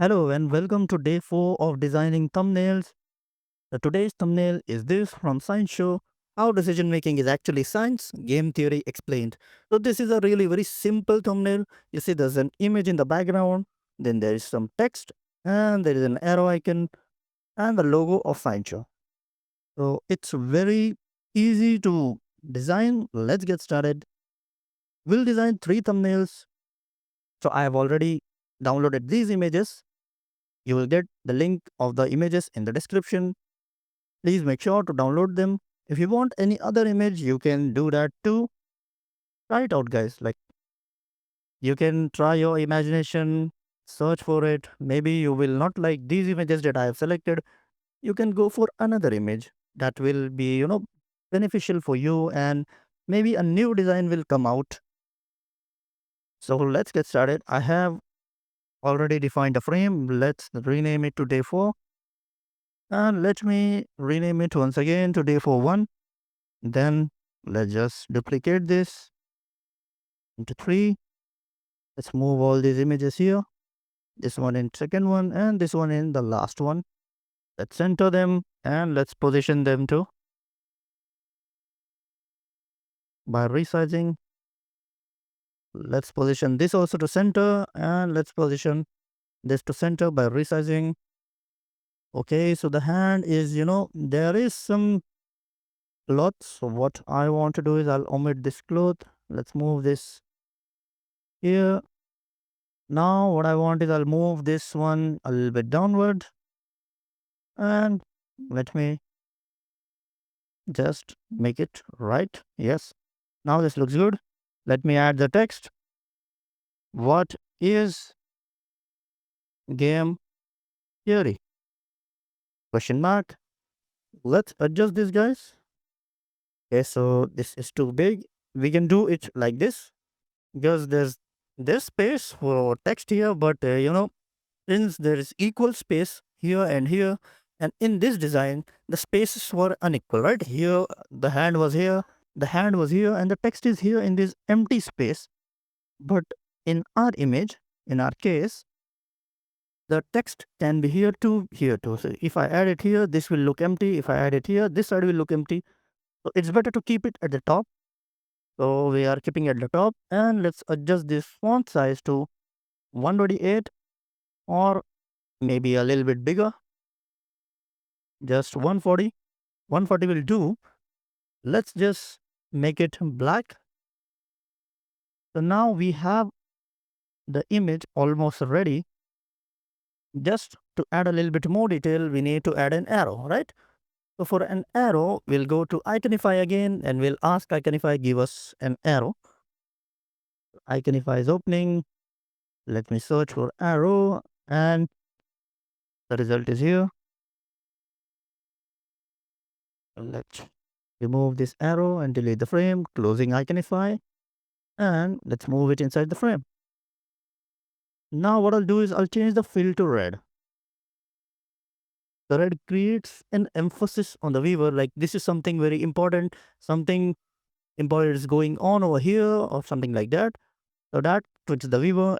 Hello and welcome to day 4 of designing thumbnails. Today's thumbnail is this from Science Show: How Decision Making is Actually Science, Game Theory Explained. So this is a really very simple thumbnail. You see there's an image in the background, then there is some text, and there is an arrow icon and the logo of Science Show. So it's very easy to design. Let's get started. We'll design 3 thumbnails. So I have already downloaded these images. You will get the link of the images in the description. Please make sure to download them. If you want any other image, you can do that too. Try it out, guys. Like, you can try your imagination, search for it. Maybe you will not like these images that I have selected. You can go for another image that will be, beneficial for you, and maybe a new design will come out. So let's get started. I have already defined a frame. Let's rename it to day 4. And let me rename it once again to day 4.1. Then let's just duplicate this into 3. Let's move all these images here. This one in second one and this one in the last one. Let's center them and let's position them too by resizing. Let's position this also to center and let's position this to center by resizing. Okay, so the hand is, there is some cloth. So what I want to do is I'll omit this cloth. Let's move this here. Now what I want is I'll move this one a little bit downward and let me just make it right. Yes. Now this looks good. Let me add the text. What is game theory? Question mark. Let's adjust this, guys. Okay, so this is too big. We can do it like this because there's space for text here, but since there is equal space here and here, and in this design, the spaces were unequal, right? Here, the hand was here, the hand was here, and the text is here in this empty space. But in our image, in our case, the text can be here too, here too. So if I add it here, this will look empty. If I add it here, this side will look empty. So it's better to keep it at the top. So we are keeping it at the top, and let's adjust this font size to 128 or maybe a little bit bigger, just 140. 140 will do. Let's just make it black. So now we have the image almost ready. Just to add a little bit more detail, we need to add an arrow, right? So for an arrow, we'll go to Iconify again and we'll ask Iconify give us an arrow. Iconify is opening. Let me search for arrow and the result is here. Let's remove this arrow and delete the frame, closing Iconify, and let's move it inside the frame. Now what I'll do is I'll change the fill to red. The red creates an emphasis on the viewer, like this is something very important, something important is going on over here or something like that. So that twitches the viewer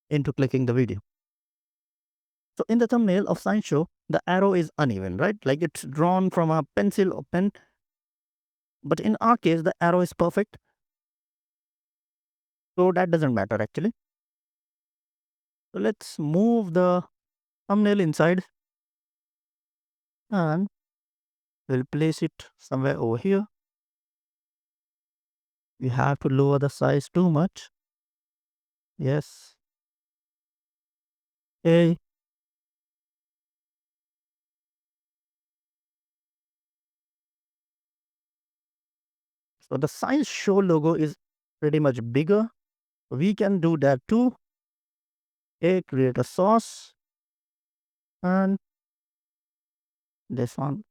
into clicking the video. So in the thumbnail of Science Show, the arrow is uneven, right? Like it's drawn from a pencil or pen. But in our case, the arrow is perfect. So that doesn't matter actually. So let's move the thumbnail inside and we'll place it somewhere over here. We have to lower the size too much. Yes. Okay. So the Science Show logo is pretty much bigger. We can do that too. Okay, create a source and this one.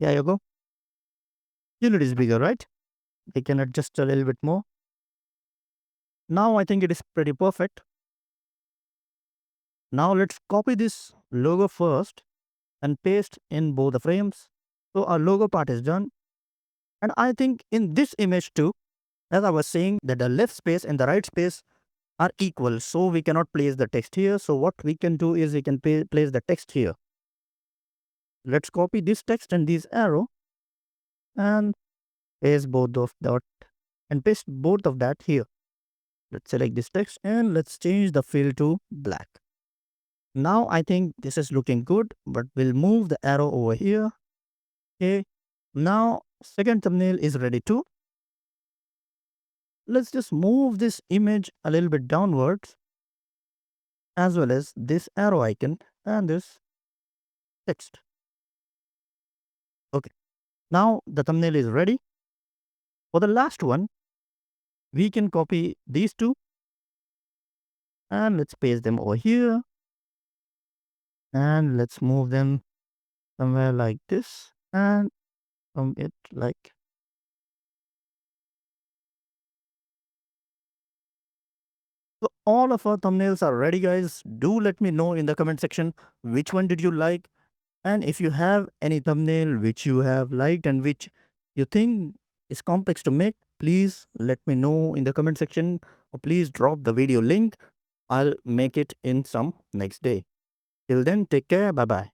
There you go. Unit is bigger, right? We can adjust a little bit more. Now I think it is pretty perfect. Now let's copy this logo first and paste in both the frames. So our logo part is done. And I think in this image too, as I was saying, that the left space and the right space are equal, so we cannot place the text here. So what we can do is we can place the text here. Let's copy this text and this arrow and paste both of that and paste both of that here. Let's select this text and let's change the fill to black. Now I think this is looking good, but we'll move the arrow over here. Okay. Now second thumbnail is ready too. Let's just move this image a little bit downwards, as well as this arrow icon and this text. Okay. Now the thumbnail is ready. For the last one, we can copy these two and let's paste them over here and let's move them somewhere like this and from it like. So all of our thumbnails are ready, guys. Do let me know in the comment section which one did you like, and if you have any thumbnail which you have liked and which you think is complex to make, please let me know in the comment section, or please drop the video link. I'll make it in some next day. Till then, take care. Bye bye.